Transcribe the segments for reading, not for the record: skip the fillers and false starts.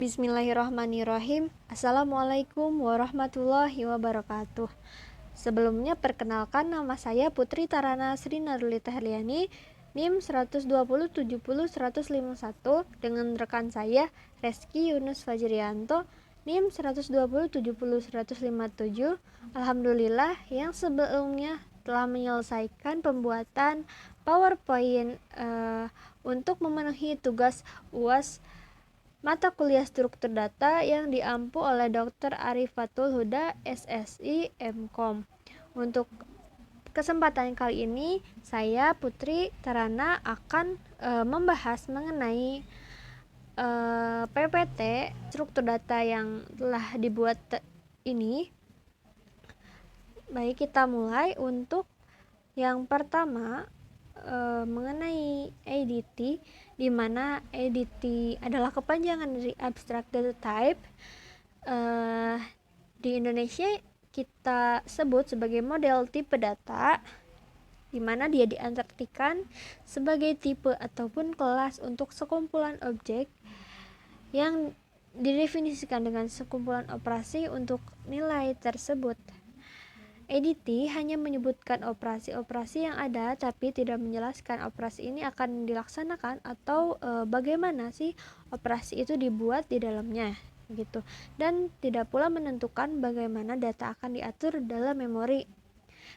Bismillahirrahmanirrahim. Assalamualaikum warahmatullahi wabarakatuh. Sebelumnya perkenalkan, nama saya Putri Tarana Sri Narulita Herliani, NIM 120700151, dengan rekan saya Reski Yunus Fajrianto, NIM 120700157. Alhamdulillah yang sebelumnya telah menyelesaikan pembuatan PowerPoint untuk memenuhi tugas UAS mata kuliah struktur data yang diampu oleh Dr. Arifatul Huda, SSI, MKOM. Untuk kesempatan kali ini, saya Putri Tarana akan membahas mengenai PPT struktur data yang telah dibuat ini. Baik, kita mulai. Untuk yang pertama, mengenai ADT, di mana ADT adalah kepanjangan dari Abstract Data Type. Di Indonesia kita sebut sebagai model tipe data, di mana dia diartikan sebagai tipe ataupun kelas untuk sekumpulan objek yang didefinisikan dengan sekumpulan operasi untuk nilai tersebut. ADT hanya menyebutkan operasi-operasi yang ada, tapi tidak menjelaskan operasi ini akan dilaksanakan atau bagaimana sih operasi itu dibuat di dalamnya, gitu. Dan tidak pula menentukan bagaimana data akan diatur dalam memori.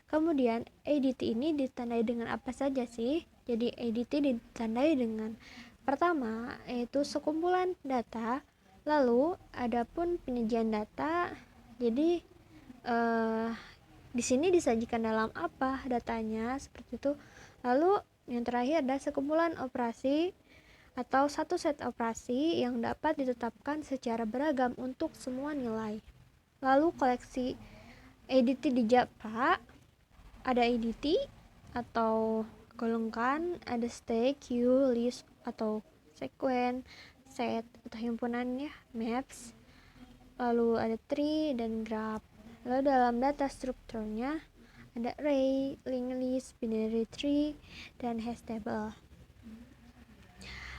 Kemudian ADT ini ditandai dengan apa saja sih? Jadi ADT ditandai dengan pertama yaitu sekumpulan data, lalu adapun penyajian data. Jadi di sini disajikan dalam apa datanya, seperti itu. Lalu yang terakhir ada sekumpulan operasi atau satu set operasi yang dapat ditetapkan secara beragam untuk semua nilai. Lalu koleksi ADT di Java, ada ADT atau golongkan, ada stack, queue, list atau sequence, set atau himpunan ya, maps, lalu ada tree dan graph. Lalu dalam data strukturnya ada array, linked list, binary tree, dan hash table.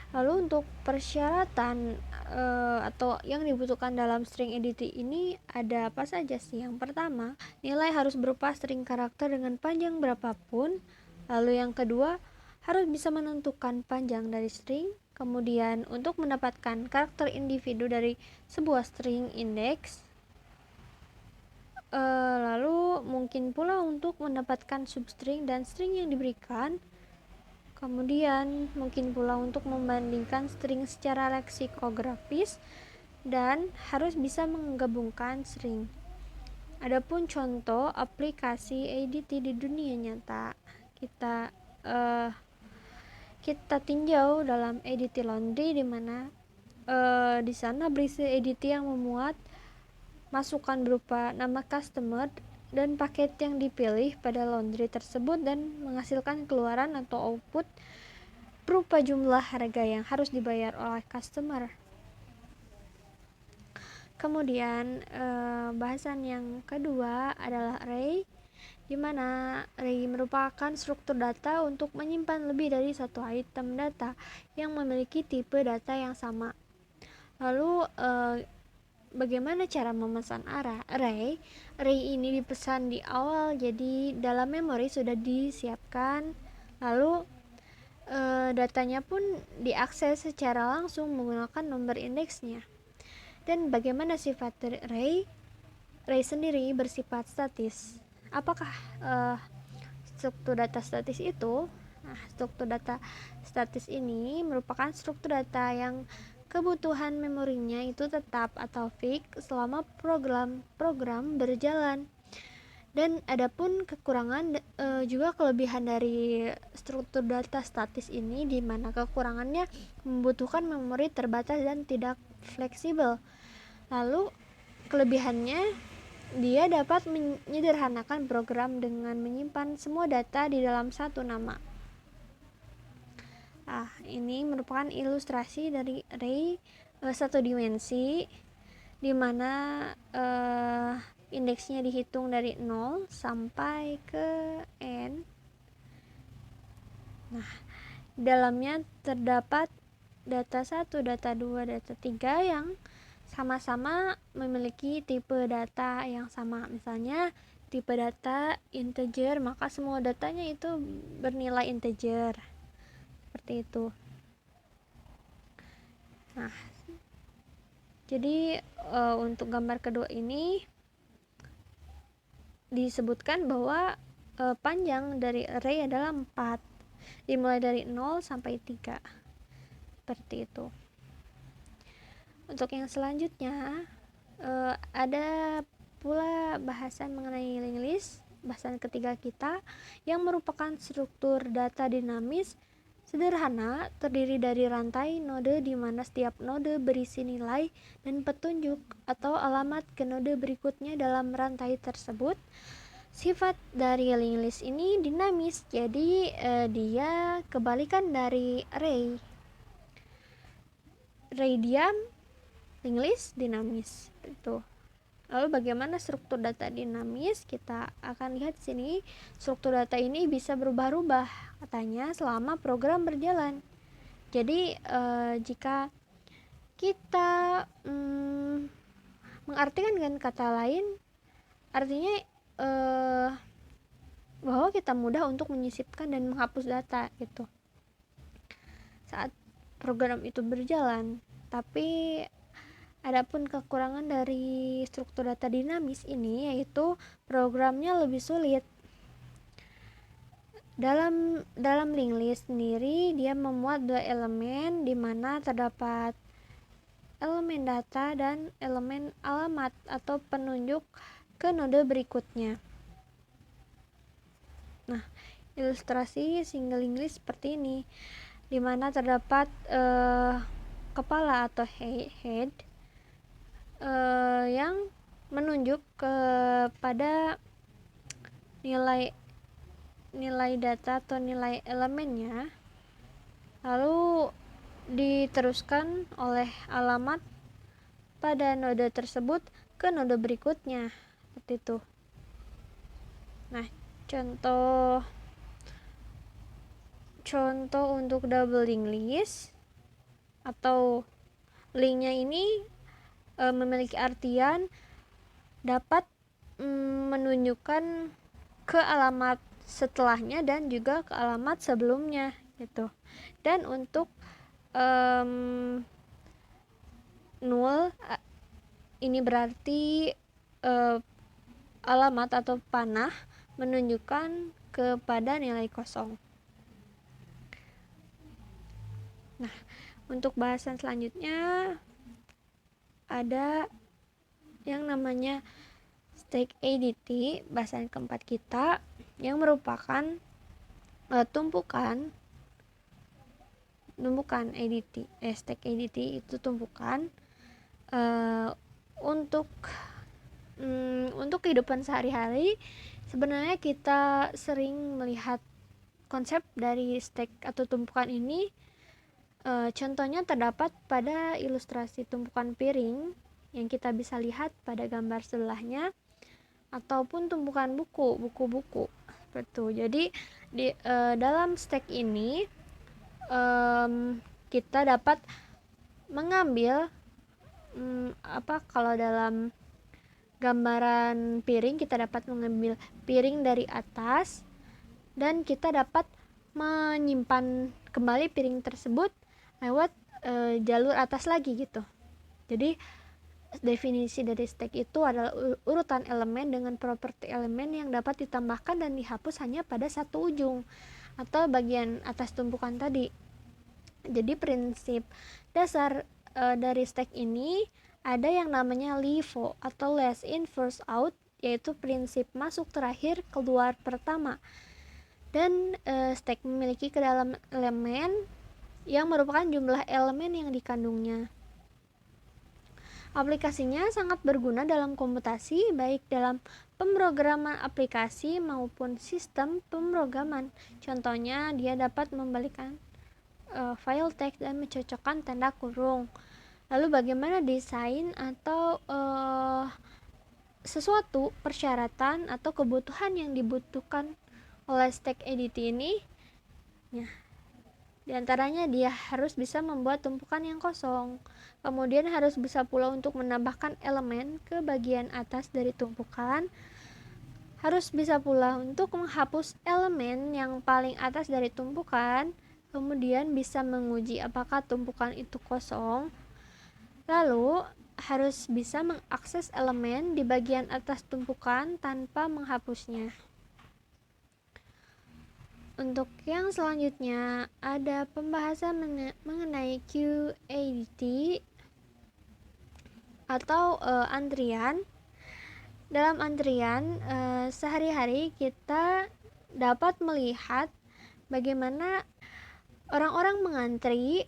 Lalu untuk persyaratan atau yang dibutuhkan dalam string ADT ini ada apa saja sih? Yang pertama, nilai harus berupa string karakter dengan panjang berapapun. Lalu yang kedua, harus bisa menentukan panjang dari string. Kemudian untuk mendapatkan karakter individu dari sebuah string index. Lalu mungkin pula untuk mendapatkan substring dan string yang diberikan. Kemudian mungkin pula untuk membandingkan string secara leksikografis dan harus bisa menggabungkan string. Adapun contoh aplikasi ADT di dunia nyata, kita tinjau dalam ADT Laundry, di mana di sana berisi ADT yang memuat masukan berupa nama customer dan paket yang dipilih pada laundry tersebut dan menghasilkan keluaran atau output berupa jumlah harga yang harus dibayar oleh customer. Kemudian bahasan yang kedua adalah array, di mana array merupakan struktur data untuk menyimpan lebih dari satu item data yang memiliki tipe data yang sama. Lalu bagaimana cara memesan array? Array ini dipesan di awal, jadi dalam memori sudah disiapkan. Lalu datanya pun diakses secara langsung menggunakan nomor indeksnya. Dan bagaimana sifat array? Array sendiri bersifat statis. Apakah struktur data statis itu? Nah, struktur data statis ini merupakan struktur data yang kebutuhan memorinya itu tetap atau fix selama program berjalan. Dan adapun kekurangan juga kelebihan dari struktur data statis ini, di mana kekurangannya membutuhkan memori terbatas dan tidak fleksibel. Lalu kelebihannya, dia dapat menyederhanakan program dengan menyimpan semua data di dalam satu nama. Ini merupakan ilustrasi dari array satu dimensi, di mana indeksnya dihitung dari 0 sampai ke n. Nah, dalamnya terdapat data 1, data 2, data 3 yang sama-sama memiliki tipe data yang sama. Misalnya tipe data integer, maka semua datanya itu bernilai integer. Seperti itu. Nah, jadi untuk gambar kedua ini disebutkan bahwa panjang dari array adalah 4, dimulai dari 0 sampai 3. Seperti itu. Untuk yang selanjutnya ada pula bahasan mengenai linked list, bahasan ketiga kita, yang merupakan struktur data dinamis sederhana terdiri dari rantai node di mana setiap node berisi nilai dan petunjuk atau alamat ke node berikutnya dalam rantai tersebut. Sifat dari linked list ini dinamis, jadi dia kebalikan dari array. Array diam, linked list dinamis. Itu. Lalu bagaimana struktur data dinamis? Kita akan lihat di sini. Struktur data ini bisa berubah-ubah katanya selama program berjalan. Jadi jika kita mengartikan dengan kata lain, artinya bahwa kita mudah untuk menyisipkan dan menghapus data gitu saat program itu berjalan. Tapi adapun kekurangan dari struktur data dinamis ini yaitu programnya lebih sulit. Dalam linked list sendiri dia memuat dua elemen di mana terdapat elemen data dan elemen alamat atau penunjuk ke node berikutnya. Nah, ilustrasi single linked list seperti ini, di mana terdapat kepala atau head yang menunjuk kepada nilai data atau nilai elemennya, lalu diteruskan oleh alamat pada node tersebut ke node berikutnya, seperti itu. Nah, contoh untuk double linked list atau linknya ini memiliki artian dapat menunjukkan ke alamat setelahnya dan juga ke alamat sebelumnya gitu. Dan untuk null ini berarti alamat atau panah menunjukkan kepada nilai kosong. Nah, untuk bahasan selanjutnya ada yang namanya stack ADT, bahasan keempat kita, yang merupakan tumpukan ADT. Stack ADT itu tumpukan untuk kehidupan sehari-hari. Sebenarnya kita sering melihat konsep dari stack atau tumpukan ini. Contohnya terdapat pada ilustrasi tumpukan piring yang kita bisa lihat pada gambar sebelahnya, ataupun tumpukan buku-buku seperti itu. Jadi di dalam stack ini kita dapat mengambil kalau dalam gambaran piring kita dapat mengambil piring dari atas dan kita dapat menyimpan kembali piring tersebut lewat jalur atas lagi gitu. Jadi definisi dari stack itu adalah urutan elemen dengan properti elemen yang dapat ditambahkan dan dihapus hanya pada satu ujung atau bagian atas tumpukan tadi. Jadi prinsip dasar dari stack ini ada yang namanya LIFO atau last in first out, yaitu prinsip masuk terakhir keluar pertama. Dan stack memiliki kedalaman elemen yang merupakan jumlah elemen yang dikandungnya. Aplikasinya sangat berguna dalam komputasi, baik dalam pemrograman aplikasi maupun sistem pemrograman. Contohnya, dia dapat membalikkan file teks dan mencocokkan tanda kurung. Lalu bagaimana desain atau sesuatu persyaratan atau kebutuhan yang dibutuhkan oleh stack ADT ini? Ya, Di antaranya dia harus bisa membuat tumpukan yang kosong. Kemudian harus bisa pula untuk menambahkan elemen ke bagian atas dari tumpukan. Harus bisa pula untuk menghapus elemen yang paling atas dari tumpukan. Kemudian bisa menguji apakah tumpukan itu kosong. Lalu harus bisa mengakses elemen di bagian atas tumpukan tanpa menghapusnya. Untuk yang selanjutnya ada pembahasan mengenai QADT atau antrian. Dalam antrian sehari-hari kita dapat melihat bagaimana orang-orang mengantri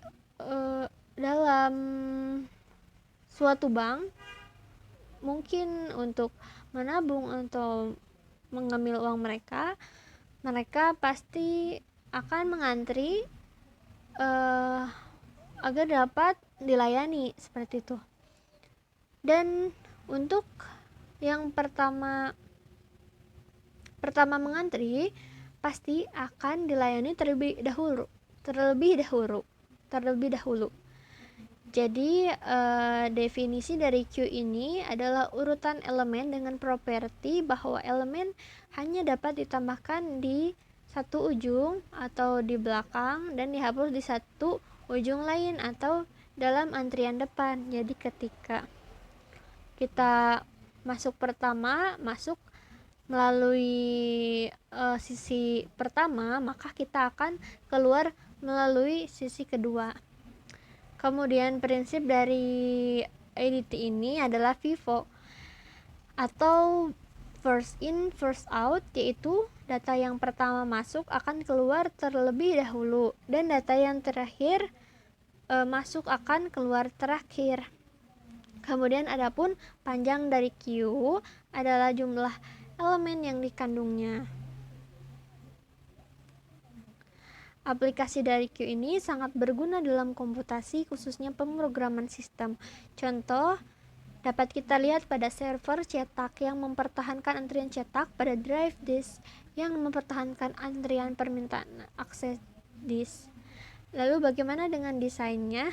dalam suatu bank, mungkin untuk menabung atau mengambil uang mereka pasti akan mengantri agar dapat dilayani seperti itu. Dan untuk yang pertama mengantri pasti akan dilayani terlebih dahulu. Jadi definisi dari Q ini adalah urutan elemen dengan properti bahwa elemen hanya dapat ditambahkan di satu ujung atau di belakang dan dihapus di satu ujung lain atau dalam antrian depan. Jadi ketika kita masuk melalui sisi pertama, maka kita akan keluar melalui sisi kedua. Kemudian prinsip dari ADT ini adalah FIFO atau first in first out, yaitu data yang pertama masuk akan keluar terlebih dahulu dan data yang terakhir masuk akan keluar terakhir. Kemudian adapun panjang dari Q adalah jumlah elemen yang dikandungnya. Aplikasi dari Q ini sangat berguna dalam komputasi, khususnya pemrograman sistem. Contoh dapat kita lihat pada server cetak yang mempertahankan antrian cetak, pada drive disk yang mempertahankan antrian permintaan akses disk. Lalu bagaimana dengan desainnya?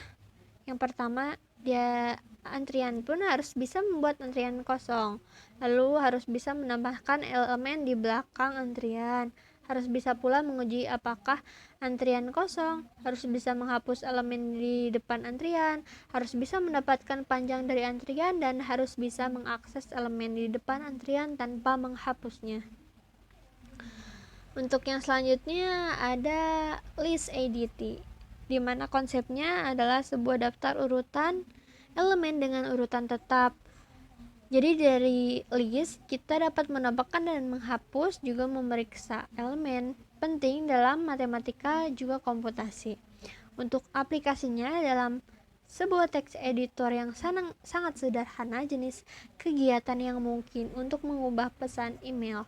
Yang pertama, antrian pun harus bisa membuat antrian kosong. Lalu harus bisa menambahkan elemen di belakang antrian. Harus bisa pula menguji apakah antrian kosong, harus bisa menghapus elemen di depan antrian, harus bisa mendapatkan panjang dari antrian, dan harus bisa mengakses elemen di depan antrian tanpa menghapusnya. Untuk yang selanjutnya ada list ADT, di mana konsepnya adalah sebuah daftar urutan elemen dengan urutan tetap. Jadi dari list kita dapat menambahkan dan menghapus, juga memeriksa elemen penting dalam matematika juga komputasi. Untuk aplikasinya dalam sebuah text editor yang sangat sederhana, jenis kegiatan yang mungkin untuk mengubah pesan email.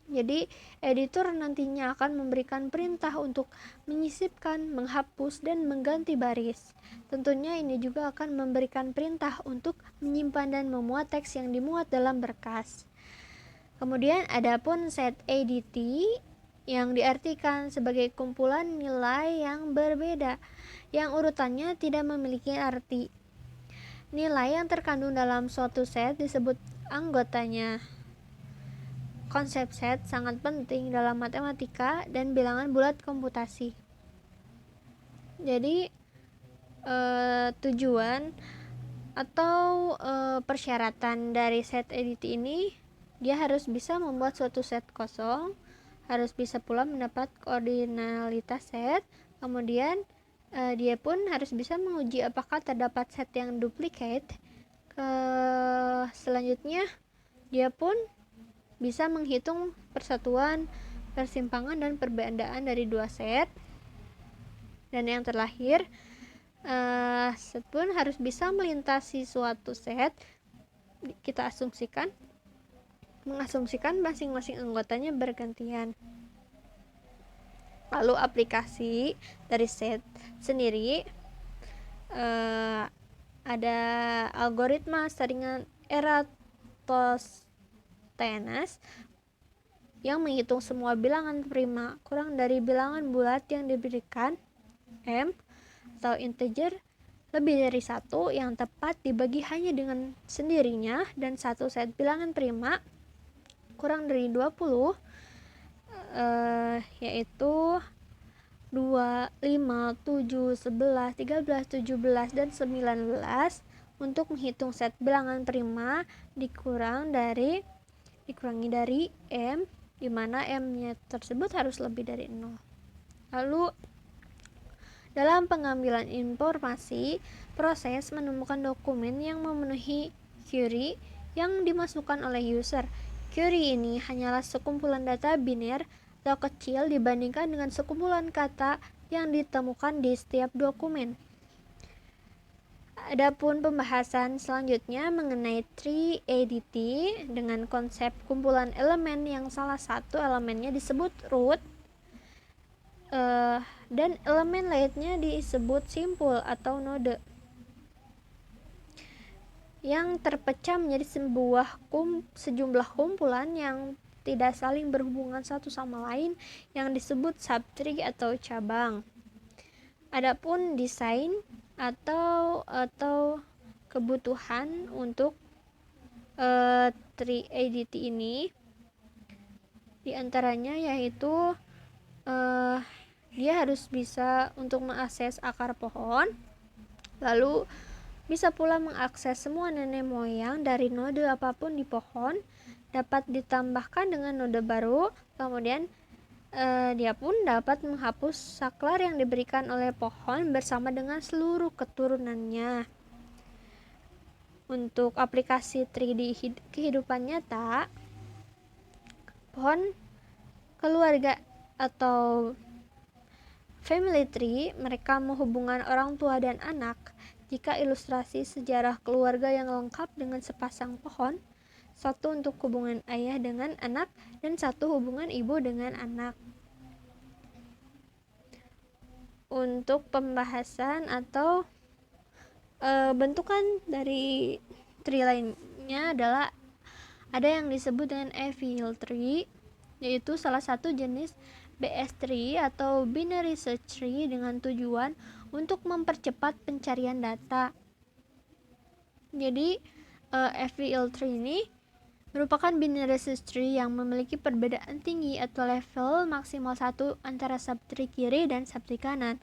Jadi editor nantinya akan memberikan perintah untuk menyisipkan, menghapus, dan mengganti baris. Tentunya ini juga akan memberikan perintah untuk menyimpan dan memuat teks yang dimuat dalam berkas. Kemudian adapun set ADT yang diartikan sebagai kumpulan nilai yang berbeda, yang urutannya tidak memiliki arti. Nilai yang terkandung dalam suatu set disebut anggotanya. Konsep set sangat penting dalam matematika dan bilangan bulat komputasi. Jadi tujuan atau persyaratan dari set ADT ini, dia harus bisa membuat suatu set kosong, harus bisa pula mendapat koordinalitas set, kemudian dia pun harus bisa menguji apakah terdapat set yang duplicate. Selanjutnya dia pun bisa menghitung persatuan, persimpangan, dan perbedaan dari dua set. Dan yang terakhir, set pun harus bisa melintasi suatu set. Kita mengasumsikan masing-masing anggotanya bergantian. Lalu aplikasi dari set sendiri ada algoritma saringan Eratosthenes yang menghitung semua bilangan prima kurang dari bilangan bulat yang diberikan m atau integer lebih dari 1 yang tepat dibagi hanya dengan sendirinya, dan satu set bilangan prima kurang dari 20 yaitu 2, 5, 7, 11, 13, 17, dan 19. Untuk menghitung set bilangan prima dikurangi dari m, di mana m-nya tersebut harus lebih dari 0. Lalu dalam pengambilan informasi, proses menemukan dokumen yang memenuhi query yang dimasukkan oleh user. Query ini hanyalah sekumpulan data biner atau kecil dibandingkan dengan sekumpulan kata yang ditemukan di setiap dokumen. Adapun pembahasan selanjutnya mengenai tree ADT dengan konsep kumpulan elemen yang salah satu elemennya disebut root dan elemen lainnya disebut simpul atau node, yang terpecah menjadi sejumlah kumpulan yang tidak saling berhubungan satu sama lain yang disebut subtree atau cabang. Adapun desain atau kebutuhan untuk tree ADT ini diantaranya yaitu dia harus bisa untuk mengakses akar pohon, lalu bisa pula mengakses semua nenek moyang dari node apapun di pohon, dapat ditambahkan dengan node baru, kemudian dia pun dapat menghapus saklar yang diberikan oleh pohon bersama dengan seluruh keturunannya. Untuk aplikasi tree di kehidupan nyata, pohon keluarga atau family tree mereka menghubungkan orang tua dan anak. Jika ilustrasi sejarah keluarga yang lengkap dengan sepasang pohon, satu untuk hubungan ayah dengan anak dan satu hubungan ibu dengan anak. Untuk pembahasan atau bentukan dari tree lainnya adalah ada yang disebut dengan FEL tree, yaitu salah satu jenis BS tree atau binary search tree dengan tujuan untuk mempercepat pencarian data. Jadi FEL tree ini merupakan binary search tree yang memiliki perbedaan tinggi atau level maksimal 1 antara subtree kiri dan subtree kanan.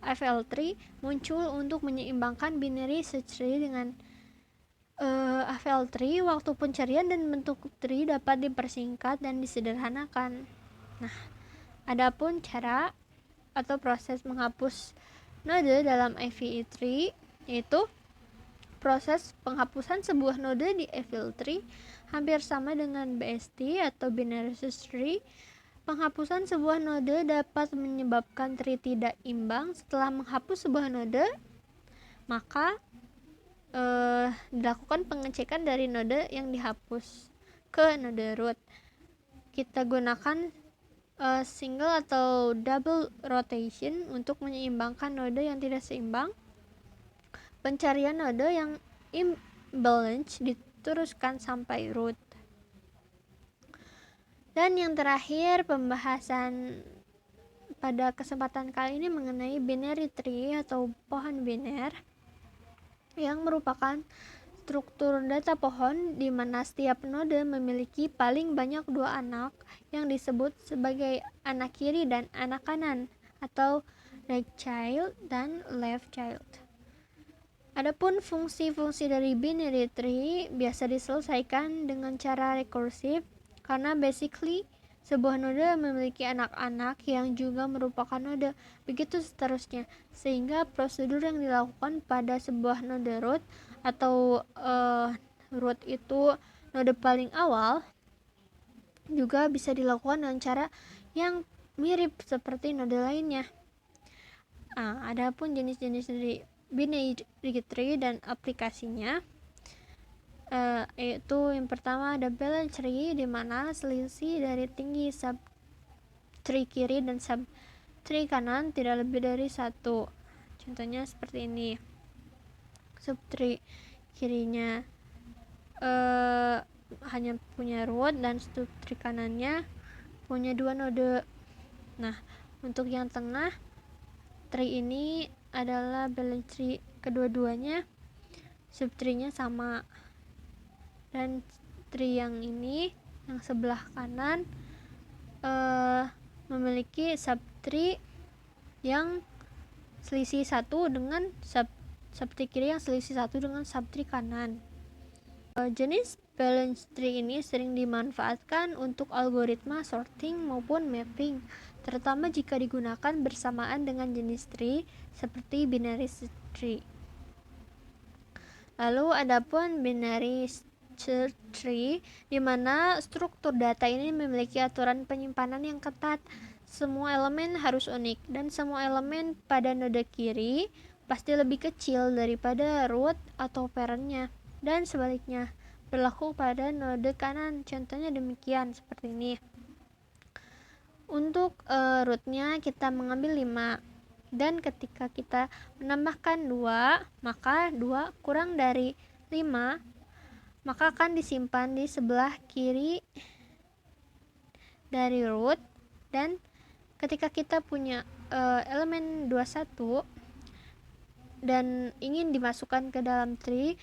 FEL tree muncul untuk menyeimbangkan binary search tree dengan FEL tree. Waktu pencarian dan bentuk tree dapat dipersingkat dan disederhanakan. Nah, adapun cara atau proses menghapus node dalam FEL tree yaitu proses penghapusan sebuah node di FEL tree hampir sama dengan BST atau binary search tree. Penghapusan sebuah node dapat menyebabkan tree tidak imbang. Setelah menghapus sebuah node, maka dilakukan pengecekan dari node yang dihapus ke node root. Kita gunakan single atau double rotation untuk menyeimbangkan node yang tidak seimbang. Pencarian node yang imbalance diteruskan sampai root. Dan yang terakhir, pembahasan pada kesempatan kali ini mengenai binary tree atau pohon biner, yang merupakan struktur data pohon di mana setiap node memiliki paling banyak 2 anak yang disebut sebagai anak kiri dan anak kanan atau right child dan left child. Adapun fungsi-fungsi dari binary tree biasa diselesaikan dengan cara rekursif karena basically sebuah node memiliki anak-anak yang juga merupakan node, begitu seterusnya, sehingga prosedur yang dilakukan pada sebuah node root atau root itu node paling awal juga bisa dilakukan dengan cara yang mirip seperti node lainnya. Adapun jenis-jenis dari binary tree dan aplikasinya, yaitu yang pertama ada balance tree, di mana selisih dari tinggi subtree kiri dan subtree kanan tidak lebih dari 1. Contohnya seperti ini. Subtree kirinya hanya punya root dan subtree kanannya punya 2 node. Nah, untuk yang tengah tree ini adalah balance tree, kedua-duanya subtree-nya sama, dan tree yang ini yang sebelah kanan memiliki subtree yang selisih 1 dengan subtree kiri yang selisih 1 dengan subtree kanan. Jenis balance tree ini sering dimanfaatkan untuk algoritma sorting maupun mapping, terutama jika digunakan bersamaan dengan jenis tree seperti binary tree. Lalu adapun binary search tree, di mana struktur data ini memiliki aturan penyimpanan yang ketat. Semua elemen harus unik, dan semua elemen pada node kiri pasti lebih kecil daripada root atau parent-nya, dan sebaliknya berlaku pada node kanan. Contohnya demikian, seperti ini. Untuk root-nya kita mengambil 5, dan ketika kita menambahkan 2, maka 2 kurang dari 5 maka akan disimpan di sebelah kiri dari root. Dan ketika kita punya elemen 21 dan ingin dimasukkan ke dalam tree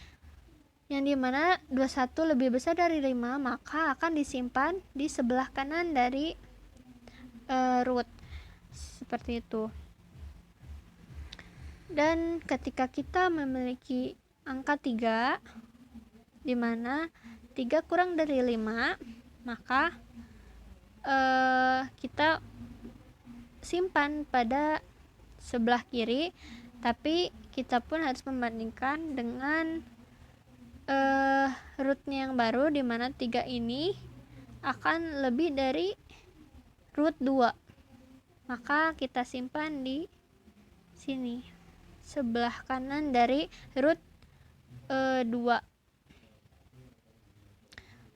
yang dimana 21 lebih besar dari 5, maka akan disimpan di sebelah kanan dari root, seperti itu. Dan ketika kita memiliki angka 3, di mana 3 kurang dari 5, maka kita simpan pada sebelah kiri, tapi kita pun harus membandingkan dengan rootnya yang baru, di mana 3 ini akan lebih dari root 2, maka kita simpan di sini, sebelah kanan dari root 2.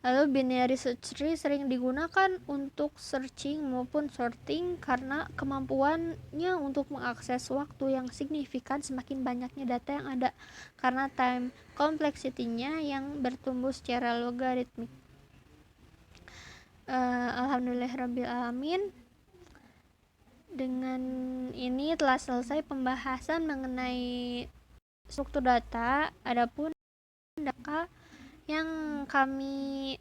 Lalu binary search tree sering digunakan untuk searching maupun sorting karena kemampuannya untuk mengakses waktu yang signifikan semakin banyaknya data yang ada, karena time complexity-nya yang bertumbuh secara logaritmik. Alhamdulillahirabbil alamin. Dengan ini telah selesai pembahasan mengenai struktur data. Adapun data yang kami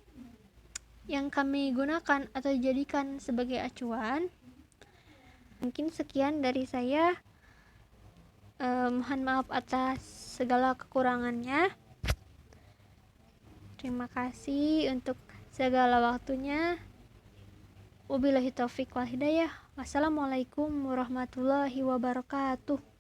gunakan atau jadikan sebagai acuan. Mungkin sekian dari saya. Mohon maaf atas segala kekurangannya. Terima kasih untuk segala waktunya. Wabillahi taufiq wal hidayah. Wassalamualaikum warahmatullahi wabarakatuh.